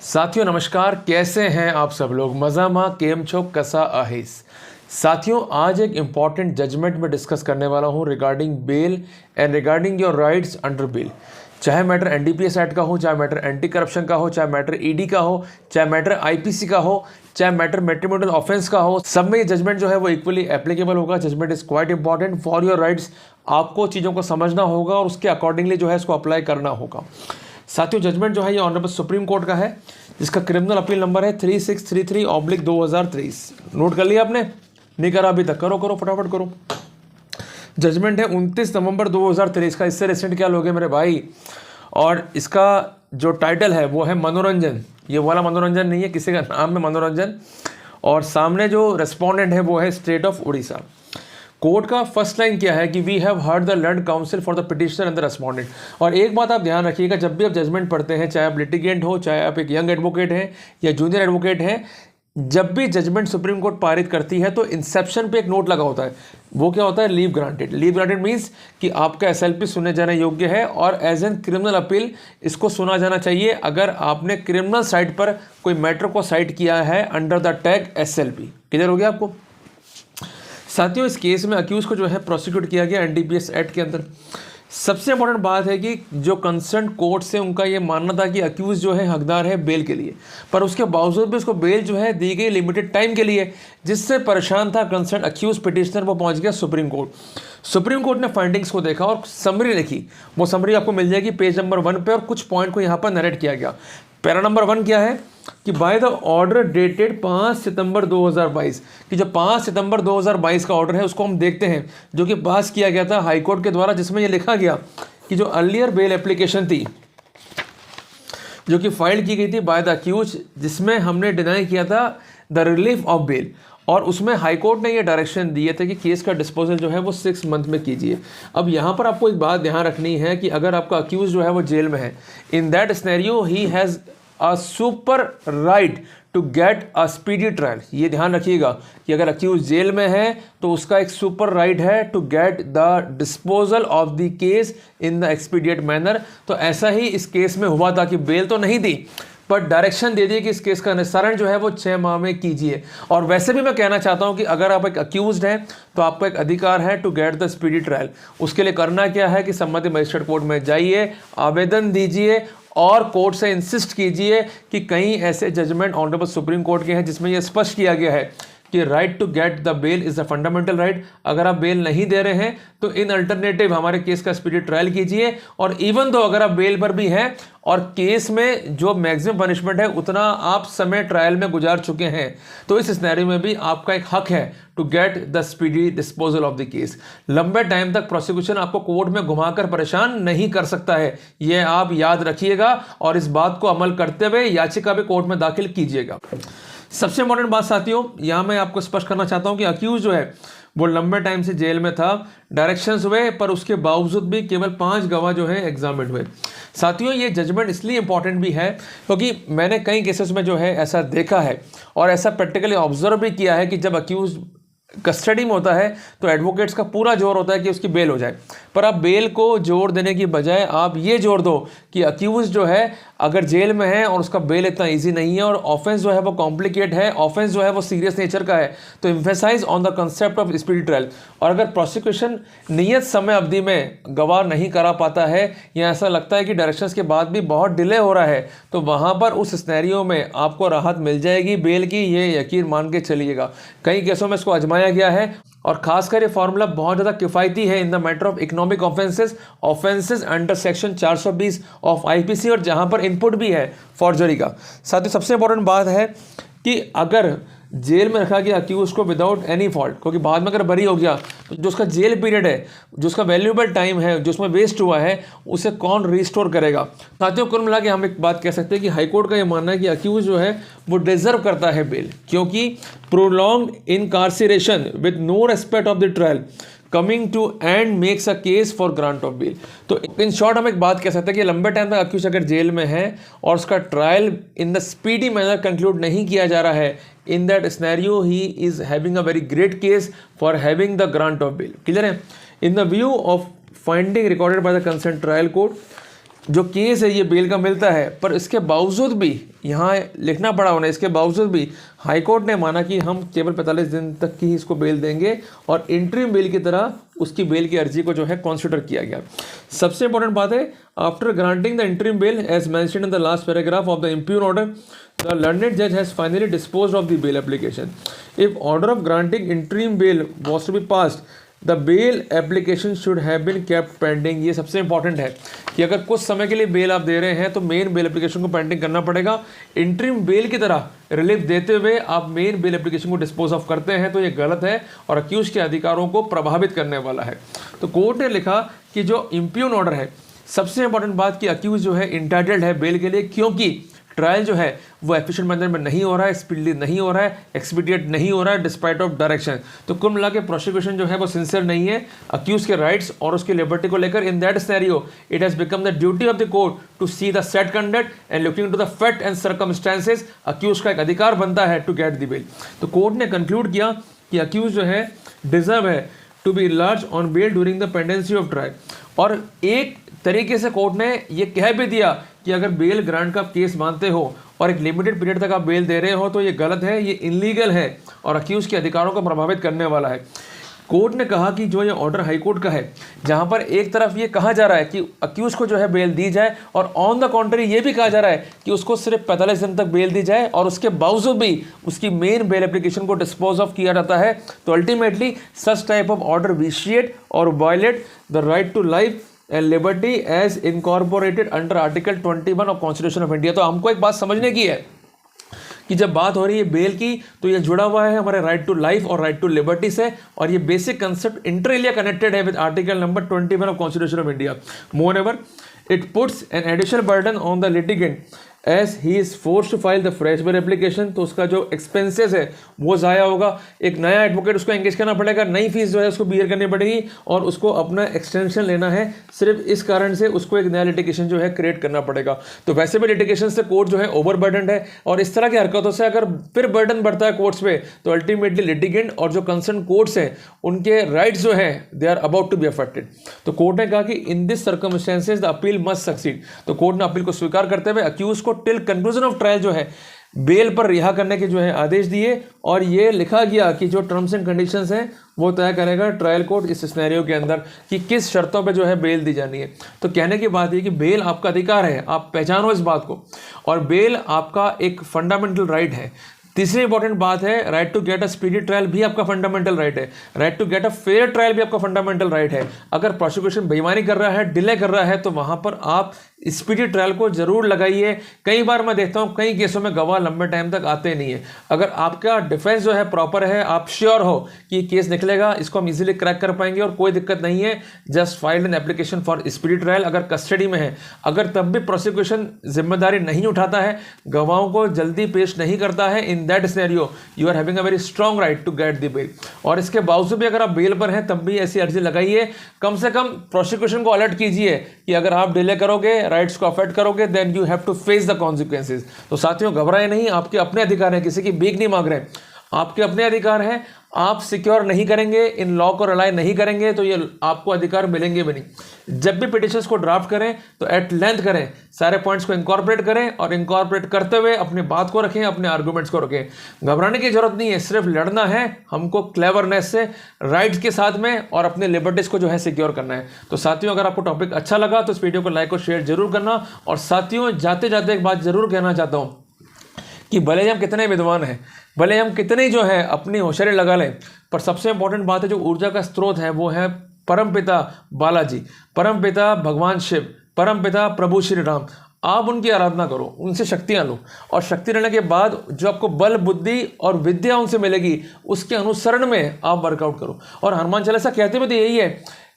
साथियों नमस्कार, कैसे हैं आप सब लोग। मज़ामा केम छो कसा आहिस। साथियों आज एक इम्पॉर्टेंट जजमेंट में डिस्कस करने वाला हूं regarding bail and regarding your rights under bail. चाहे मैटर एनडीपीएस एक्ट का हो, चाहे मैटर एंटी करप्शन का हो, चाहे मैटर ईडी का हो, चाहे मैटर आईपीसी का हो, चाहे मैटर मैट्रिमोनियल ऑफेंस का हो, सब में ये जजमेंट जो है वो इक्वली एप्लीकेबल होगा। Judgment is quite important for your rights. आपको चीज़ों को समझना होगा और उसके अकॉर्डिंगली जो है इसको अप्लाई करना होगा। साथियों जजमेंट जो है ये ऑनरेबल सुप्रीम कोर्ट का है, जिसका क्रिमिनल अपील नंबर है 3633/2023। नोट कर लिया आपने? नहीं करा अभी तक? करो फटाफट करो। जजमेंट है 29 नवंबर 2023 का। इससे रिसेंट क्या लोगे मेरे भाई। और इसका जो टाइटल है वो है मनोरंजन। ये वाला मनोरंजन नहीं है, किसी का नाम है मनोरंजन। और सामने जो रेस्पोंडेंट है वो है स्टेट ऑफ उड़ीसा। कोर्ट का फर्स्ट लाइन क्या है कि we have heard the learned counsel for the petitioner and the respondent. और एक बात आप ध्यान रखिएगा, जब भी आप जजमेंट पढ़ते हैं, चाहे आप लिटिगेंट हो, चाहे आप एक यंग एडवोकेट हैं या जूनियर एडवोकेट हैं, जब भी जजमेंट सुप्रीम कोर्ट पारित करती है तो इंसेप्शन पे एक नोट लगा होता है। वो क्या होता है? Leave granted. Leave granted means कि आपका एसएलपी सुने जाने योग्य है और एज एन क्रिमिनल अपील इसको सुना जाना चाहिए अगर आपने क्रिमिनल साइट पर कोई मैटर को साइट किया है under the tag SLP. Clear हो गया आपको? साथियों इस केस में अक्यूज को जो है प्रोसिक्यूट किया गया एनडीपीएस एक्ट के अंदर। सबसे इंपॉर्टेंट बात है कि जो कंसर्न कोर्ट से उनका ये मानना था कि अक्यूज जो है हकदार है बेल के लिए, पर उसके बावजूद भी उसको बेल जो है दी गई लिमिटेड टाइम के लिए, जिससे परेशान था कंसर्न अक्यूज पिटिशनर। वो पहुंच गया सुप्रीम कोर्ट। सुप्रीम कोर्ट ने फाइंडिंग्स को देखा और समरी लिखी। वो समरी आपको मिल जाएगी पेज नंबर 1 पे, और कुछ पॉइंट को यहाँ पर नरेट किया गया। पैरा नंबर 1 क्या है कि बाय द ऑर्डर डेटेड 5 सितंबर 2022, कि जो 5 सितंबर 2022 का ऑर्डर है उसको हम देखते हैं, जो कि पास किया गया था हाईकोर्ट के द्वारा, जिसमें यह लिखा गया कि जो अर्लियर बेल एप्लीकेशन थी जो कि फाइल की गई थी बाय द अक्यूज, जिसमें हमने डिनाई किया था द रिलीफ ऑफ बेल, और उसमें हाईकोर्ट ने ये डायरेक्शन दिए थे कि केस का डिस्पोजल जो है वो 6 मंथ में कीजिए। अब यहाँ पर आपको एक बात ध्यान रखनी है कि अगर आपका अक्यूज जो है वो जेल में है, in that scenario he has a super right to get a speedy trial. ये ध्यान रखिएगा कि अगर अक्यूज जेल में है तो उसका एक सुपर राइट है to get the disposal of the case in the expedite manner. तो ऐसा ही इस केस में हुआ था कि बेल तो नहीं दी, पर डायरेक्शन दे दिए कि इस केस का निस्तारण जो है वो 6 माह में कीजिए। और वैसे भी मैं कहना चाहता हूं कि अगर आप एक अक्यूज्ड हैं तो आपको एक अधिकार है to get the speedy trial. उसके लिए करना क्या है कि संबंधित मजिस्ट्रेट कोर्ट में जाइए, आवेदन दीजिए और कोर्ट से इंसिस्ट कीजिए कि कहीं ऐसे जजमेंट ऑनरेबल सुप्रीम कोर्ट के हैं जिसमें यह स्पष्ट किया गया है कि right to get the bail is a fundamental right. अगर आप बेल नहीं दे रहे हैं तो इन अल्टरनेटिव हमारे केस का स्पीडी ट्रायल कीजिए। और इवन दो अगर आप बेल पर भी हैं और केस में जो मैक्सिमम पनिशमेंट है उतना आप समय ट्रायल में गुजार चुके हैं, तो इस सिनेरियो में भी आपका एक हक है to get the speedy disposal of the case. लंबे टाइम तक प्रोसिक्यूशन आपको कोर्ट में घुमाकर परेशान नहीं कर सकता है, यह आप याद रखिएगा और इस बात को अमल करते हुए याचिका भी कोर्ट में दाखिल कीजिएगा। सबसे इंपॉर्टेंट बात साथियों, यहां मैं आपको स्पष्ट करना चाहता हूं कि अक्यूज जो है वो लंबे टाइम से जेल में था, डायरेक्शंस हुए, पर उसके बावजूद भी केवल 5 गवाह जो है एग्जामिन हुए। साथियों ये जजमेंट इसलिए इंपॉर्टेंट भी है क्योंकि मैंने कई केसेस में जो है ऐसा देखा है और ऐसा प्रैक्टिकली ऑब्जर्व भी किया है कि जब अक्यूज कस्टडी में होता है तो एडवोकेट्स का पूरा जोर होता है कि उसकी बेल हो जाए, पर आप बेल को जोर देने की बजाय आप ये जोर दो कि अक्यूज जो है अगर जेल में है और उसका बेल इतना इजी नहीं है और ऑफेंस जो है वो कॉम्प्लिकेट है, ऑफेंस जो है वो सीरियस नेचर का है, तो emphasise on the concept of speedy trial. और अगर प्रोसिक्यूशन नियत समय अवधि में गवाह नहीं करा पाता है या ऐसा लगता है कि डायरेक्शंस के बाद भी बहुत डिले हो रहा है, तो वहाँ पर उस सिनेरियो में आपको राहत मिल जाएगी बेल की, ये यकीन मान के चलिएगा। कई केसों में इसको आजमाया गया है और खासकर ये फॉर्मूला बहुत ज़्यादा किफ़ायती है in the matter of economic offences under section 420 of IPC, और जहां पर इनपुट भी है फॉर्जरी का। साथ ही सबसे इंपॉर्टेंट बात है कि अगर जेल में रखा गया अक्यूज को विदाउट एनी फॉल्ट, क्योंकि बाद में अगर बरी हो गया तो जो उसका जेल पीरियड है, जो उसका वैल्यूएबल टाइम है, जो उसमें वेस्ट हुआ है, उसे कौन रिस्टोर करेगा। साथियों कुल मिला के हम एक बात कह सकते हैं कि हाईकोर्ट का ये मानना है कि अक्यूज जो है वो डिजर्व करता है बेल, क्योंकि prolonged incarceration with no respect of the trial coming to end makes a case for grant of bail. तो इन शॉर्ट हम एक बात कह सकते हैं कि लंबे टाइम तक अक्यूज अगर जेल में है और उसका trial in the speedy manner conclude नहीं किया जा रहा है, in that scenario he is having a very great case for having the grant of bail. Clear है? In the view of finding recorded by the consent trial court, जो case है ये bell का मिलता है, पर इसके बावजूद भी यहाँ लिखना पड़ा उन्हें, इसके बावजूद भी हाई कोर्ट ने माना कि हम केवल 45 दिन तक की ही इसको बेल देंगे और इंटरिम बेल की तरह उसकी बेल की अर्जी को जो है कंसिडर किया गया। सबसे इंपॉर्टेंट बात है, after granting the interim bail as mentioned in the last paragraph of the impugned order, the learned जज has finally disposed of the bail application. If order of granting interim bail was to be passed, the bail application should have been kept pending. ये सबसे important है कि अगर कुछ समय के लिए बेल आप दे रहे हैं तो मेन बेल एप्लीकेशन को पेंडिंग करना पड़ेगा। इंटरिम बेल की तरह रिलीफ देते हुए आप मेन बेल एप्लीकेशन को डिस्पोज ऑफ करते हैं तो ये गलत है और अक्यूज के अधिकारों को प्रभावित करने वाला है। तो कोर्ट ने लिखा कि जो इम्प्यून ऑर्डर है, सबसे इंपॉर्टेंट बात कि अक्यूज जो है इंटाइटल्ड है बेल के लिए, क्योंकि ट्रायल जो है वो एफिशिएंट मैनर में नहीं हो रहा है, स्पीडली नहीं हो रहा है, एक्सपीडिएट नहीं हो रहा है डिस्पाइट ऑफ डायरेक्शन। तो कुल मिला के प्रोसिक्यूशन जो है वो सिंसियर नहीं है अक्यूज के राइट्स और उसकी लिबर्टी को लेकर। In that scenario it has become the duty of the court to see the set conduct and looking to the fact and circumstances. Accuse का एक अधिकार बनता है टू गेट द बेल। तो कोर्ट ने कंक्लूड किया कि अक्यूज जो है डिजर्व है to be large on bail during the pendency of trial. और एक तरीके से कोर्ट ने ये कह भी दिया कि अगर बेल ग्रांट का केस मानते हो और एक लिमिटेड पीरियड तक आप बेल दे रहे हो तो ये गलत है, ये इलीगल है और अक्यूज के अधिकारों को प्रभावित करने वाला है। कोर्ट ने कहा कि जो ये ऑर्डर हाई कोर्ट का है, जहां पर एक तरफ ये कहा जा रहा है कि अक्यूज को जो है बेल दी जाए और ऑन द कॉन्ट्री ये भी कहा जा रहा है कि उसको सिर्फ 45 दिन तक बेल दी जाए और उसके बावजूद भी उसकी मेन बेल एप्लीकेशन को डिस्पोज ऑफ किया जाता है, तो ultimately such type of order vitiate और violate the right to life and liberty as incorporated under article 21 of constitution of India. तो हमको एक बात समझने की है कि जब बात हो रही है बेल की तो ये जुड़ा हुआ है हमारे राइट टू लाइफ और राइट टू लिबर्टी से, और ये बेसिक कंसेप्ट इंटरलिया कनेक्टेड है with article number 21 of constitution of India. Moreover, it puts an additional burden on the litigant as he is force to file the fresh bail application. तो उसका जो expenses है वो ज़ाया होगा, एक नया एडवोकेट उसको एंगेज करना पड़ेगा, नई फीस जो है उसको बियर करनी पड़ेगी और उसको अपना एक्सटेंशन लेना है। सिर्फ इस कारण से उसको एक नया लिटिगेशन जो है क्रिएट करना पड़ेगा। तो वैसे भी लिटिगेशन से कोर्ट जो है ओवर बर्डन है और इस तरह की हरकतों से अगर फिर बर्डन बढ़ता है कोर्ट्स पे तो अल्टीमेटली लिटिगेंट और जो कंसर्न कोर्ट्स हैं उनके राइट्स जो है they are about to be affected. तो कोर्ट ने कहा कि in this circumstances the appeal must succeed. तो कोर्ट ने अपील को स्वीकार करते हुए अक्यूज को टिल कंक्लूजन ऑफ ट्रायल जो है बेल पर रिहा करने के जो है आदेश दिए और ये लिखा गया कि जो टर्म्स एंड कंडीशंस हैं वो तय करेगा ट्रायल कोर्ट इस सिनेरियो के अंदर कि किस शर्तों पे जो है बेल दी जानी है। तो कहने की बात ये कि बेल आपका अधिकार है, आप पहचानो इस बात को, और बेल आपका एक फंडामेंटल राइट है। तीसरी इंपॉर्टेंट बात है, right to get a speedy trial भी आपका फंडामेंटल राइट है, right to get a fair trial भी आपका फंडामेंटल राइट है। अगर प्रोसिक्यूशन बेईमानी कर रहा है, डिले कर रहा है, तो वहां पर आप स्पीडी ट्रायल को जरूर लगाइए। कई बार मैं देखता हूं कई केसों में गवाह लंबे टाइम तक आते नहीं है। अगर आपका डिफेंस जो है प्रॉपर है, आप श्योर हो कि ये केस निकलेगा, इसको हम इजीली क्रैक कर पाएंगे और कोई दिक्कत नहीं है, just file an application for speedy trial. अगर कस्टडी में है, अगर तब भी प्रोसिक्यूशन जिम्मेदारी नहीं उठाता है, गवाहों को जल्दी पेश नहीं करता है, in that scenario you are having a very strong right to get the bail. और इसके बावजूद भी अगर आप बेल पर हैं तब भी ऐसी अर्जी लगाइए। कम से कम प्रोसिक्यूशन को अलर्ट कीजिए कि अगर आप डिले करोगे, राइट्स को अफेक्ट करोगे, then you have to face the consequences. तो साथियों घबराए नहीं, आपके अपने अधिकार हैं, किसी की भीख नहीं मांग रहे, आपके अपने अधिकार हैं। आप सिक्योर नहीं करेंगे, इन लॉ को रिलाई नहीं करेंगे तो ये आपको अधिकार मिलेंगे भी नहीं। जब भी पिटिशंस को ड्राफ्ट करें तो एट लेंथ करें, सारे पॉइंट्स को इंकॉर्पोरेट करें और इंकॉर्पोरेट करते हुए अपनी बात को रखें, अपने आर्गुमेंट्स को रखें। घबराने की जरूरत नहीं है, सिर्फ लड़ना है हमको क्लेवरनेस से, राइट्स के साथ में, और अपने लिबर्टीज को जो है सिक्योर करना है। तो साथियों अगर आपको टॉपिक अच्छा लगा तो इस वीडियो को लाइक और शेयर जरूर करना। और साथियों जाते जाते एक बात जरूर कहना चाहता हूँ कि भले ही हम कितने विद्वान हैं, भले हम कितने जो है अपनी होशियारी लगा लें, पर सबसे इंपॉर्टेंट बात है जो ऊर्जा का स्रोत है वो है परमपिता बालाजी, परमपिता भगवान शिव, परमपिता प्रभु श्री राम। आप उनकी आराधना करो, उनसे शक्तियाँ लो, और शक्ति लेने के बाद जो आपको बल, बुद्धि और विद्या उनसे मिलेगी उसके अनुसरण में आप वर्कआउट करो। और हनुमान चालीसा कहते हुए तो यही है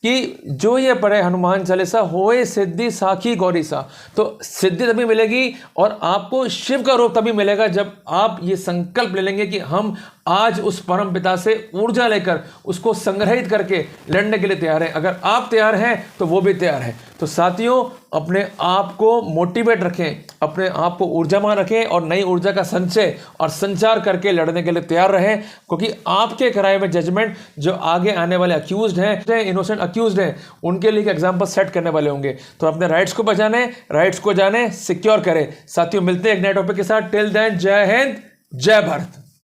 कि जो ये पढ़े हनुमान चालीसा होए सिद्धि साखी गौरी सा। तो सिद्धि तभी मिलेगी और आपको शिव का रूप तभी मिलेगा जब आप ये संकल्प ले लेंगे कि हम आज उस परम पिता से ऊर्जा लेकर उसको संग्रहित करके लड़ने के लिए तैयार है। अगर आप तैयार हैं तो वो भी तैयार है। तो साथियों, अपने आप को मोटिवेट रखें, अपने आप को ऊर्जावान रखें और नई ऊर्जा का संचय और संचार करके लड़ने के लिए तैयार रहें, क्योंकि आपके कराए हुए जजमेंट जो आगे आने वाले अक्यूज्ड हैं, इनोसेंट अक्यूज्ड हैं, उनके लिए एग्जाम्पल सेट करने वाले होंगे। तो अपने राइट्स को बचाने, राइट्स को जाने, सिक्योर करें। साथियों, मिलते हैं एक नए टॉपिक के साथ। टिल देन, जय हिंद, जय भारत।